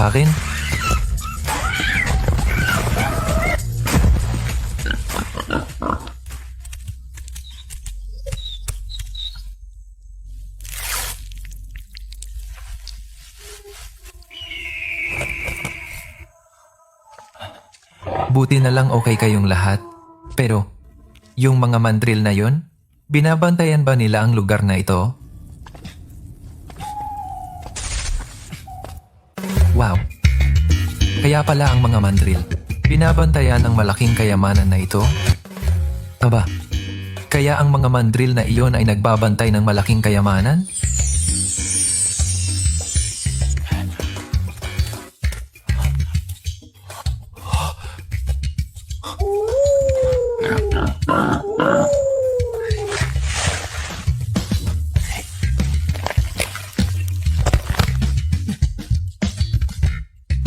akin? Buti na lang okay kayong lahat. Pero, yung mga mandril na yon, binabantayan ba nila ang lugar na ito? Wow. Kaya pala ang mga mandril, binabantayan ang malaking kayamanan na ito? Aba, kaya ang mga mandril na iyon ay nagbabantay ng malaking kayamanan?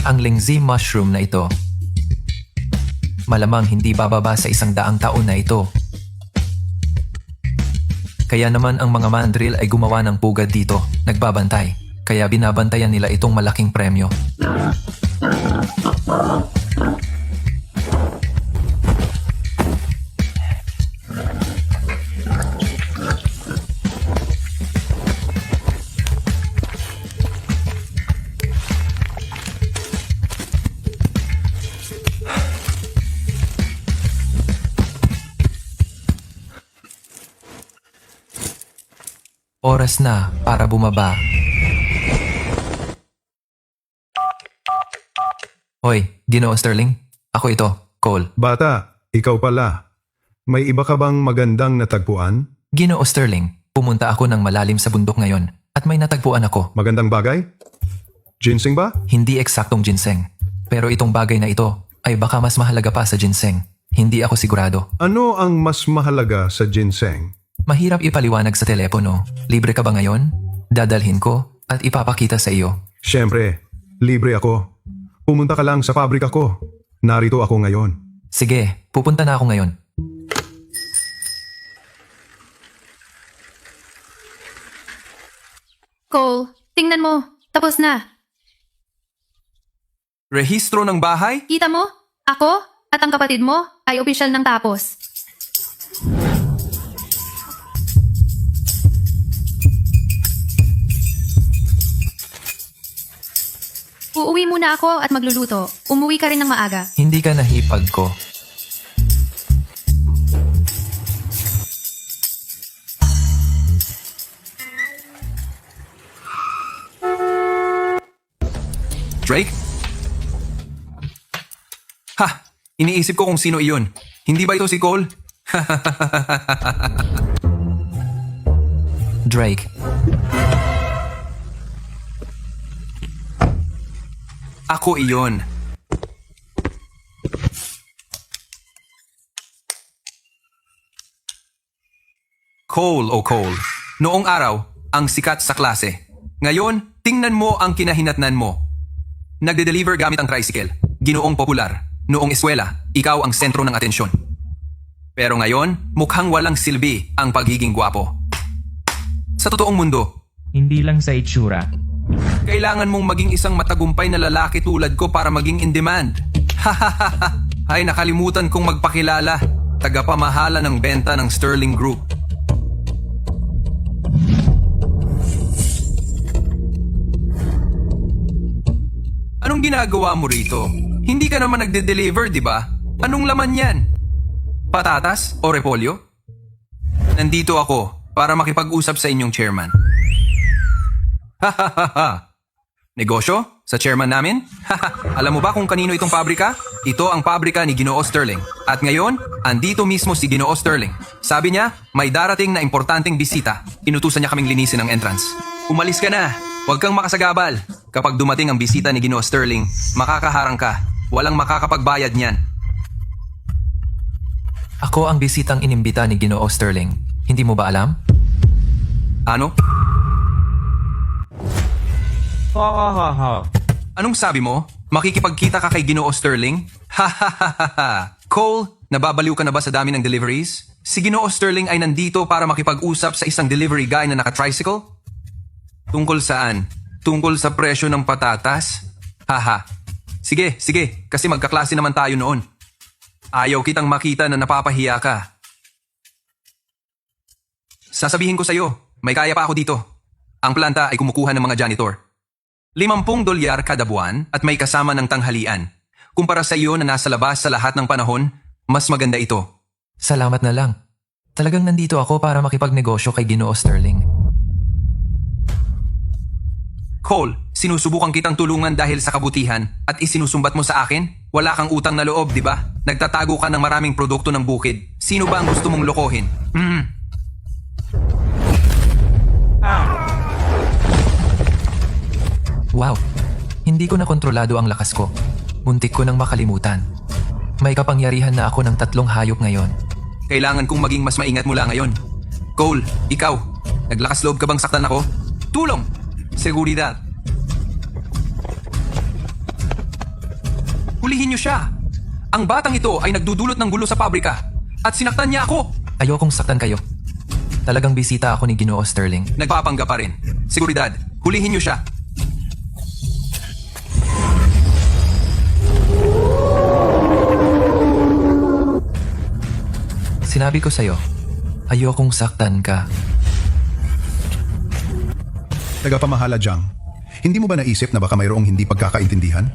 Ang lingzi mushroom na ito, malamang hindi bababa sa 100 taon na ito. Kaya naman ang mga mandril ay gumawa ng pugad dito, nagbabantay. Kaya binabantayan nila itong malaking premyo. Oras na para bumaba. Hoy, Ginoo Sterling. Ako ito, Cole. Bata, ikaw pala. May iba ka bang magandang natagpuan? Ginoo Sterling, pumunta ako ng malalim sa bundok ngayon at may natagpuan ako. Magandang bagay? Ginseng ba? Hindi eksaktong ginseng. Pero itong bagay na ito ay baka mas mahalaga pa sa ginseng. Hindi ako sigurado. Ano ang mas mahalaga sa ginseng? Mahirap ipaliwanag sa telepono. Libre ka ba ngayon? Dadalhin ko at ipapakita sa iyo. Siyempre, libre ako. Pumunta ka lang sa pabrika ko. Narito ako ngayon. Sige, pupunta na ako ngayon. Cole, tingnan mo. Tapos na. Rehistro ng bahay? Kita mo? Ako at ang kapatid mo ay opisyal ng tapos. Uuwi muna ako at magluluto. Umuwi ka rin ng maaga. Hindi ka nahipag ko. Drake? Ha! Iniisip ko kung sino iyon. Hindi ba ito si Cole? Drake, Ako iyon. Cole o Cole. Noong araw, ang sikat sa klase. Ngayon, tingnan mo ang kinahinatnan mo. Nagde-deliver gamit ang tricycle. Ginoong popular. Noong eskwela, ikaw ang sentro ng atensyon. Pero ngayon, mukhang walang silbi ang pagiging gwapo. Sa totoong mundo, Hindi lang sa itsura. kailangan mong maging isang matagumpay na lalaki tulad ko para maging in demand. Ay, nakalimutan kong magpakilala. Tagapamahala ng benta ng Sterling Group. Anong ginagawa mo rito? Hindi ka naman nagde-deliver, di ba? Anong laman yan? Patatas o repolyo? Nandito ako para makipag-usap sa inyong chairman. Negosyo? Sa chairman namin? Alam mo ba kung kanino itong pabrika? Ito ang pabrika ni Ginoo Sterling. At ngayon, andito mismo si Ginoo Sterling. Sabi niya, may darating na importanteng bisita. Inutusan niya kaming linisin ang entrance. Umalis ka na. Huwag kang makasagabal. Kapag dumating ang bisita ni Ginoo Sterling, makakaharang ka. Walang makakapagbayad niyan. ako ang bisitang inimbita ni Ginoo Sterling. Hindi mo ba alam? Ano? Anong sabi mo? Makikipagkita ka kay Ginoo Sterling? Cole, nababaliw ka na ba sa dami ng deliveries? Si Ginoo Sterling ay nandito para makipag-usap sa isang delivery guy na naka-tricycle? Tungkol saan? Tungkol sa presyo ng patatas? Haha. Sige, sige, kasi magkaklase naman tayo noon. Ayaw kitang makita na napapahiya ka. Sasabihin ko sa'yo, may kaya pa ako dito. Ang planta ay kumukuha ng mga janitor. $50 kada buwan at may kasama ng tanghalian. Kumpara sa iyo na nasa labas sa lahat ng panahon, mas maganda ito. Salamat na lang. Talagang nandito ako para makipagnegosyo kay Ginoo Sterling. Cole, sinusubukan kitang tulungan dahil sa kabutihan at isinusumbat mo sa akin? Wala kang utang na loob, di ba? Nagtatago ka ng maraming produkto ng bukid. Sino ba ang gusto mong lokohin? Wow, hindi ko na kontrolado ang lakas ko. Muntik ko nang makalimutan. May kapangyarihan na ako ng 3 hayop ngayon. Kailangan kong maging mas maingat mula ngayon. Cole, ikaw, naglakas loob ka bang saktan ako? Tulong! Seguridad. Hulihin niyo siya! Ang batang ito ay nagdudulot ng gulo sa pabrika at sinaktan niya ako! Ayokong saktan kayo. Talagang bisita ako ni Ginoo Sterling. Nagpapangga pa rin. Seguridad, hulihin niyo siya. Sinabi ko sa'yo, ayokong saktan ka. Tagapamahala, Jang. Hindi mo ba naisip na baka mayroong hindi pagkakaintindihan?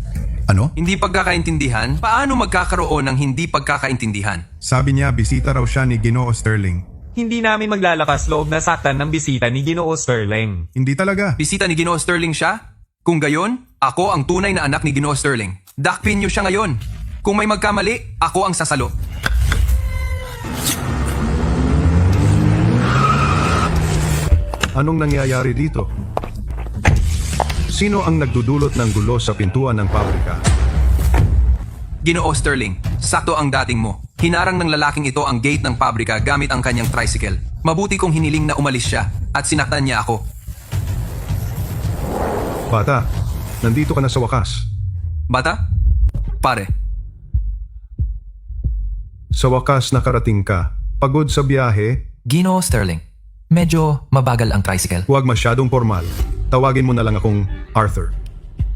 Ano? Hindi pagkakaintindihan? Paano magkakaroon ng hindi pagkakaintindihan? Sabi niya bisita raw siya ni Ginoo Sterling. Hindi namin maglalakas loob na saktan ng bisita ni Ginoo Sterling. Hindi talaga. Bisita ni Ginoo Sterling siya? Kung gayon, ako ang tunay na anak ni Ginoo Sterling. Dakpin niyo siya ngayon. Kung may magkamali, ako ang sasalo. Anong nangyayari dito? Sino ang nagdudulot ng gulo sa pintuan ng pabrika? Ginoo Sterling, sakto ang dating mo. Hinarang ng lalaking ito ang gate ng pabrika gamit ang kanyang tricycle. Mabuti kong hiniling na umalis siya at sinaktan niya ako. Bata, nandito ka na sa wakas. Bata? Pare, Sa wakas nakarating ka. Pagod sa biyahe, Ginoo Sterling, medyo mabagal ang tricycle. huwag masyadong formal. Tawagin mo na lang akong Arthur.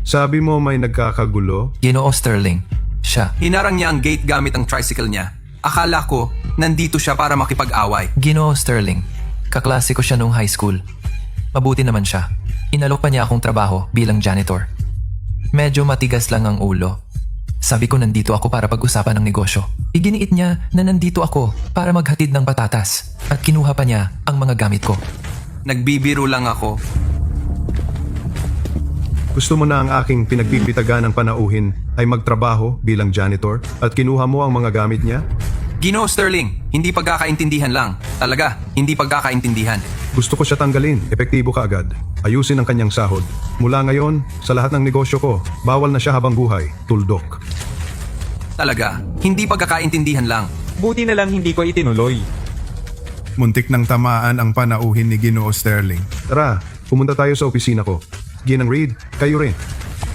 Sabi mo may nagkakagulo? Ginoo Sterling, siya. hinarang niya ang gate gamit ang tricycle niya. Akala ko, nandito siya para makipag-away. Ginoo Sterling, kaklase ko siya nung high school. Mabuti naman siya. Inalok pa niya akong trabaho bilang janitor. Medyo matigas lang ang ulo. Sabi ko nandito ako para pag-usapan ng negosyo. Iginiit niya na nandito ako para maghatid ng patatas at kinuha pa niya ang mga gamit ko. Nagbibiro lang ako. Gusto mo na ang aking pinagpipitagan ng panauhin ay magtrabaho bilang janitor at kinuha mo ang mga gamit niya? Ginoo Sterling, hindi pagkakaintindihan lang. Talaga, hindi pagkakaintindihan. Gusto ko siya tanggalin, epektibo ka agad. Ayusin ang kanyang sahod. Mula ngayon, sa lahat ng negosyo ko, bawal na siya habang buhay. Tuldok. Talaga, hindi pagkakaintindihan lang. Buti na lang hindi ko itinuloy. Muntik nang tamaan ang panauhin ni Ginoo Sterling. Tara, pumunta tayo sa opisina ko. Ginang Reed, kayo rin.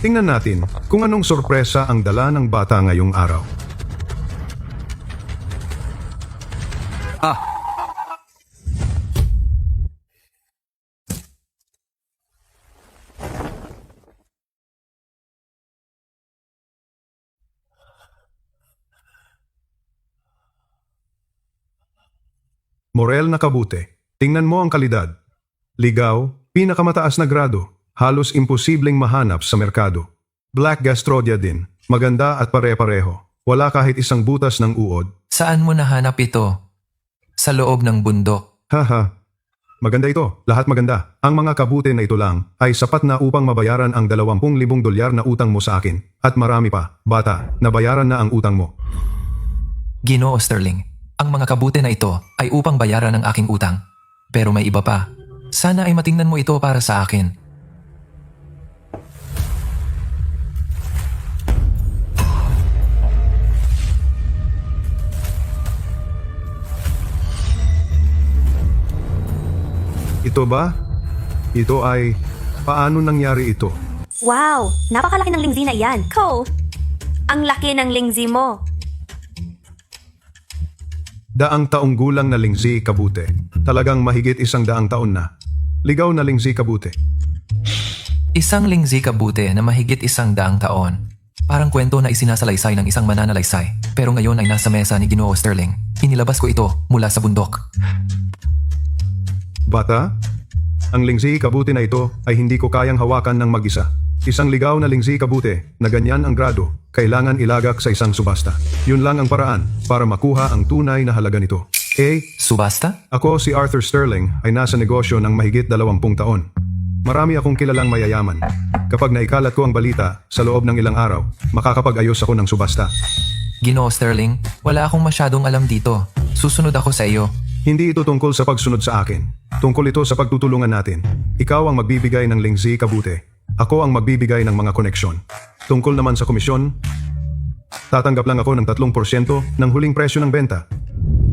Tingnan natin kung anong sorpresa ang dala ng bata ngayong araw. Morel na kabute. Tingnan mo ang kalidad. Ligaw, pinakamataas na grado. Halos imposibleng mahanap sa merkado. Black Gastrodia din. Maganda at pare-pareho. Wala kahit isang butas ng uod. Saan mo nahanap ito? Sa loob ng bundok. Haha. Maganda ito. Lahat maganda. Ang mga kabute na ito lang ay sapat na upang mabayaran ang $20,000 na utang mo sa akin. At marami pa. Bata, nabayaran na ang utang mo. Ginoo Sterling, ang mga kabute na ito ay upang bayaran ang aking utang. Pero may iba pa. Sana ay matingnan mo ito para sa akin. Ito ba? Ito ay... Paano nangyari ito? Wow! Napakalaki ng lingzi na iyan. Cole, ang laki ng lingzi mo. Daang taong gulang na lingzi kabute. Talagang mahigit 100 taon na. Ligaw na lingzi kabute. Isang lingzi kabute na mahigit 100 taon. Parang kwento na isinasalaysay ng isang mananalaysay. Pero ngayon ay nasa mesa ni Ginoo Sterling. Inilabas ko ito mula sa bundok. Bata, ang lingzi kabuti na ito ay hindi ko kayang hawakan ng mag-isa. Isang ligaw na lingzi kabute na ganyan ang grado, kailangan ilagak sa isang subasta. Yun lang ang paraan para makuha ang tunay na halaga nito. Subasta? Ako si Arthur Sterling ay nasa negosyo ng mahigit 20 taon. Marami akong kilalang mayayaman. Kapag naikalat ko ang balita sa loob ng ilang araw, makakapag-ayos ako ng subasta. Ginoo Sterling, wala akong masyadong alam dito. Susunod ako sa iyo. Hindi ito tungkol sa pagsunod sa akin. Tungkol ito sa pagtutulungan natin. Ikaw ang magbibigay ng lingzi kabute. Ako ang magbibigay ng mga koneksyon. Tungkol naman sa komisyon, tatanggap lang ako ng 3% ng huling presyo ng benta.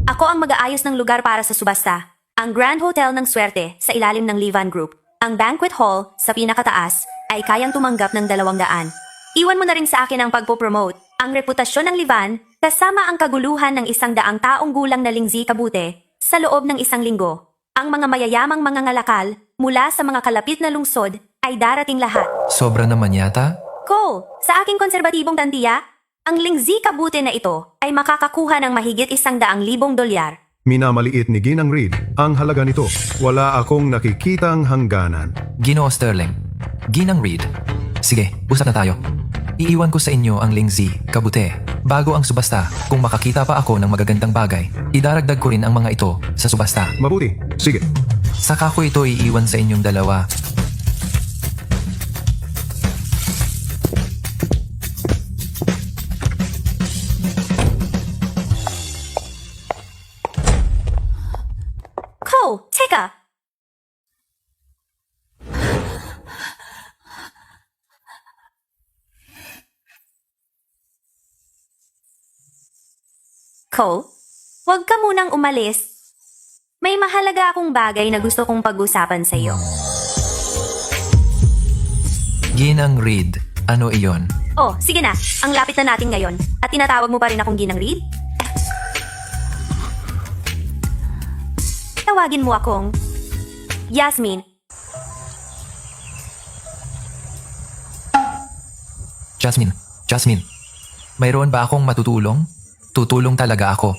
Ako ang mag-aayos ng lugar para sa subasta. Ang Grand Hotel ng Swerte sa ilalim ng Levan Group. Ang banquet hall sa pinakataas ay kayang tumanggap ng 200. Iwan mo na rin sa akin ang pagpopromote. Ang reputasyon ng Levan kasama ang kaguluhan ng 100 taong gulang na lingzi kabute sa loob ng 1 linggo. Ang mga mayayamang mga ngalakal mula sa mga kalapit na lungsod ay darating lahat. Sobra naman yata? Cole, sa aking konserbatibong tantiya, ang lingzi kabute na ito ay makakakuha ng mahigit 100,000 dolyar. Minamaliit ni Ginang Reed ang halaga nito. Wala akong nakikitang hangganan. Ginoo Sterling. Ginang Reed. Sige, usap na tayo. Iiwan ko sa inyo ang lingzi, kabute. Bago ang subasta, kung makakita pa ako ng magagandang bagay, idaragdag ko rin ang mga ito sa subasta. Mabuti. Sige. Saka ko ito iiwan sa inyong dalawa. Cole, teka! Cole, huwag ka munang umalis. May mahalaga akong bagay na gusto kong pag-usapan sa iyo. Ginang Reed. Ano iyon? Oh, sige na. Ang lapit na natin ngayon. At tinatawag mo pa rin akong Ginang Reed? Tawagin mo akong Yasmin. Jasmine. Mayroon ba akong matutulong? Tutulong talaga ako.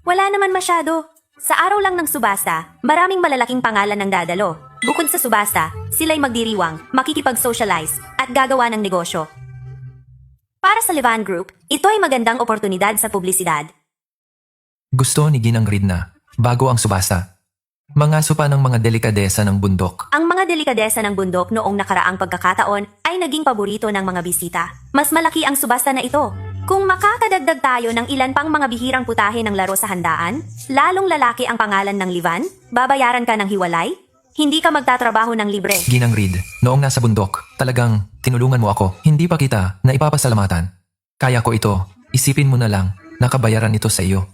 Wala naman masyado. Sa araw lang ng subasta, maraming malalaking pangalan ng dadalo. Bukod sa subasta, sila'y magdiriwang, makikipag-socialize, at gagawa ng negosyo. Para sa Levan Group, ito ay magandang oportunidad sa publisidad. Gusto ni Ginang Reed na, bago ang subasta, mangaso pa ng mga delikadesa ng bundok. Ang mga delikadesa ng bundok noong nakaraang pagkakataon ay naging paborito ng mga bisita. Mas malaki ang subasta na ito. Kung makakadagdag tayo ng ilan pang mga bihirang putahe ng laro sa handaan, lalong lalaki ang pangalan ng Levan, babayaran ka ng hiwalay, hindi ka magtatrabaho ng libre. Ginang Reed, noong nasa bundok, talagang tinulungan mo ako. Hindi pa kita na ipapasalamatan. Kaya ko ito, isipin mo na lang, nakabayaran ito sa iyo.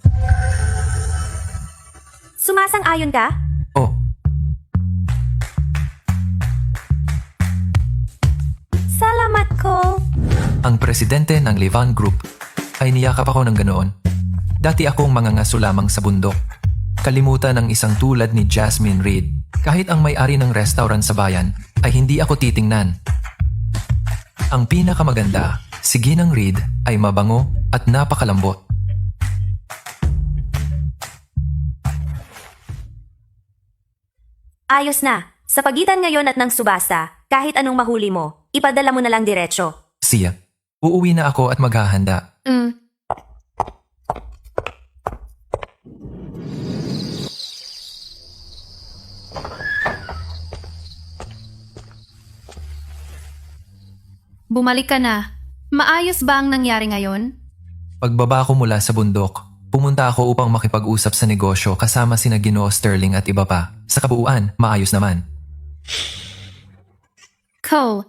Sumasang-ayon ka? Oh, Salamat ko! ang presidente ng Levan Group ay niyakap ako ng ganoon. Dati akong mangangaso lamang sa bundok. Kalimutan ng isang tulad ni Jasmine Reed. Kahit ang may-ari ng restaurant sa bayan ay hindi ako titingnan. Ang pinakamaganda, si Ginang Reed ay mabango at napakalambot. Ayos na. Sa pagitan ngayon at ng subasta, kahit anong mahuli mo, ipadala mo na lang diretso. Siya, uuwi na ako at maghahanda. Bumalik ka na. Maayos ba ang nangyari ngayon? Pagbaba ko mula sa bundok, pumunta ako upang makipag-usap sa negosyo kasama sina Ginoo Sterling at iba pa. Sa kabuuan, maayos naman. Cole,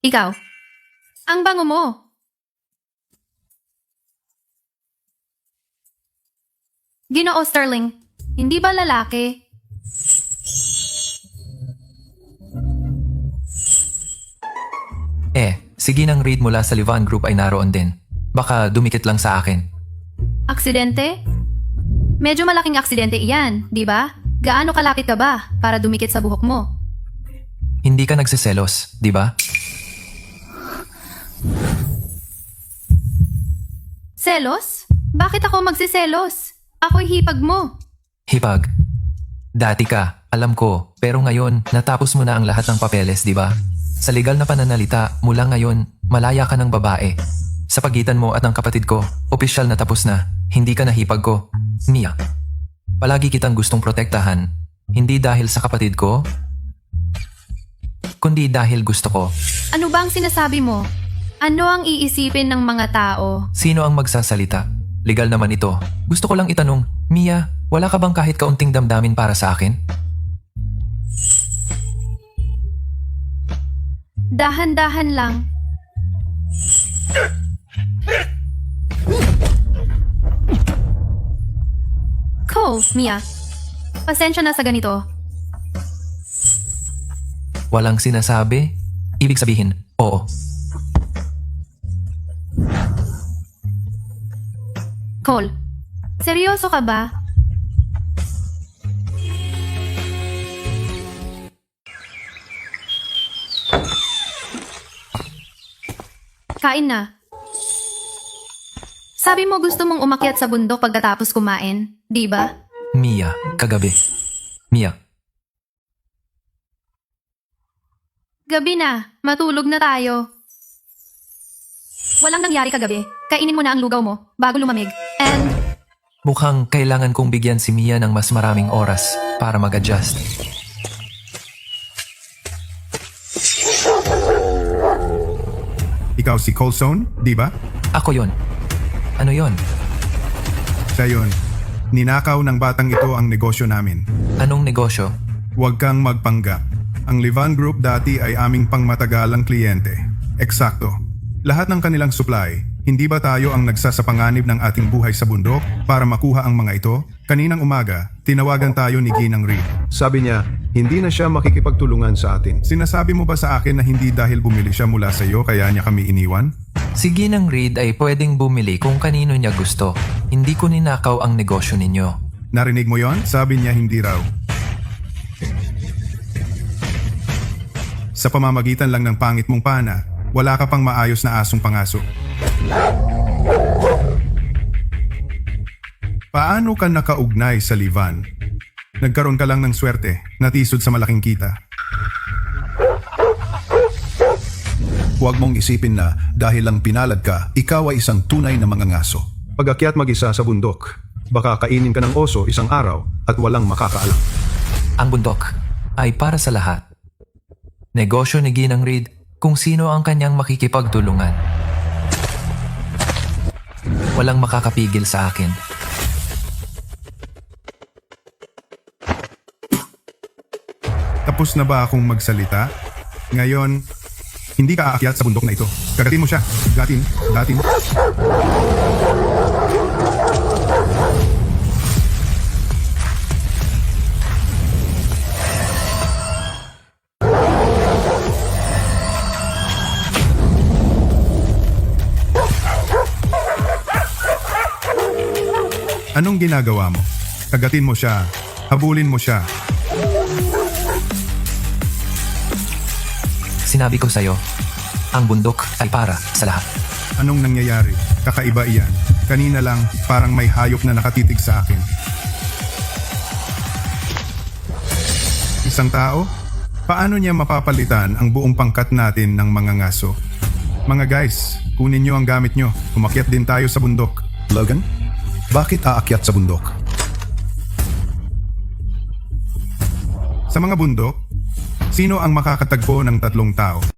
ikaw. Ang bango mo. Ginoo Sterling, hindi ba lalaki? Si Ginang Reed mula sa Levan Group ay naroon din. Baka dumikit lang sa akin. Aksidente? Medyo malaking aksidente iyan, di ba? Gaano kalapit ka ba para dumikit sa buhok mo? Hindi ka nagsiselos, di ba? Selos? Bakit ako magsiselos? Ako'y hipag mo. Hipag. Dati ka, alam ko, pero ngayon, natapos mo na ang lahat ng papeles, di ba? Sa legal na pananalita, mula ngayon, malaya ka ng babae. Sa pagitan mo at ng kapatid ko, opisyal na tapos na. Hindi ka na hipag ko. Mia. Palagi kitang gustong protektahan. Hindi dahil sa kapatid ko, kundi dahil gusto ko. Ano ba ang sinasabi mo? Ano ang iisipin ng mga tao? Sino ang magsasalita? Legal naman ito. Gusto ko lang itanong, Mia, wala ka bang kahit kaunting damdamin para sa akin? Dahan-dahan lang. Cole, Mia. Pasensya na sa ganito. Walang sinasabi? Ibig sabihin, oo. Cole, seryoso ka ba? Kain na. Sabi mo gusto mong umakyat sa bundok pagkatapos kumain, di ba? Mia, kagabi. Mia, Gabi na, matulog na tayo. Walang nangyari kagabi. Kainin mo na ang lugaw mo bago lumamig. And mukhang kailangan kong bigyan si Mia ng mas maraming oras para mag-adjust. Ikaw si Colson, di ba? Ako yon. Ano yon? Siya yun. Ninakaw ng batang ito ang negosyo namin. Anong negosyo? Huwag kang magpanggap. Ang Livan Group dati ay aming pangmatagalang kliyente. Eksakto. Lahat ng kanilang supply, hindi ba tayo ang nagsasapanganib ng ating buhay sa bundok para makuha ang mga ito? Kaninang umaga, tinawagan tayo ni Ginang Reed. Sabi niya, hindi na siya makikipagtulungan sa atin. Sinasabi mo ba sa akin na hindi dahil bumili siya mula sa iyo kaya niya kami iniwan? Si Ginang Reed ay pwedeng bumili kung kanino niya gusto. Hindi ko ninakaw ang negosyo ninyo. Narinig mo yon? Sabi niya hindi raw. Sa pamamagitan lang ng pangit mong pana, wala ka pang maayos na asong pangaso. Paano ka nakaugnay sa Livan? Nagkaroon ka lang ng swerte, natisod sa malaking kita. Huwag mong isipin na dahil lang pinalad ka, ikaw ay isang tunay na mangangaso. Pag-akyat mag-isa sa bundok, baka kainin ka ng oso isang araw at walang makakaalam. Ang bundok ay para sa lahat. Negosyo ni Ginang Reed kung sino ang kanyang makikipagtulungan. Walang makakapigil sa akin. Tapos na ba akong magsalita? Ngayon, hindi ka aakyat sa bundok na ito. Kagatin mo siya. Gatin. Anong ginagawa mo? Kagatin mo siya. Habulin mo siya. Sinabi ko sa'yo, ang bundok ay para sa lahat. Anong nangyayari? Kakaiba iyan. Kanina lang, parang may hayop na nakatitig sa akin. Isang tao? Paano niya mapapalitan ang buong pangkat natin ng mga ngaso? Mga guys, kunin niyo ang gamit niyo. Umakyat din tayo sa bundok. Logan, bakit aakyat sa bundok? Sa mga bundok, sino ang makakatagpo ng 3 tao?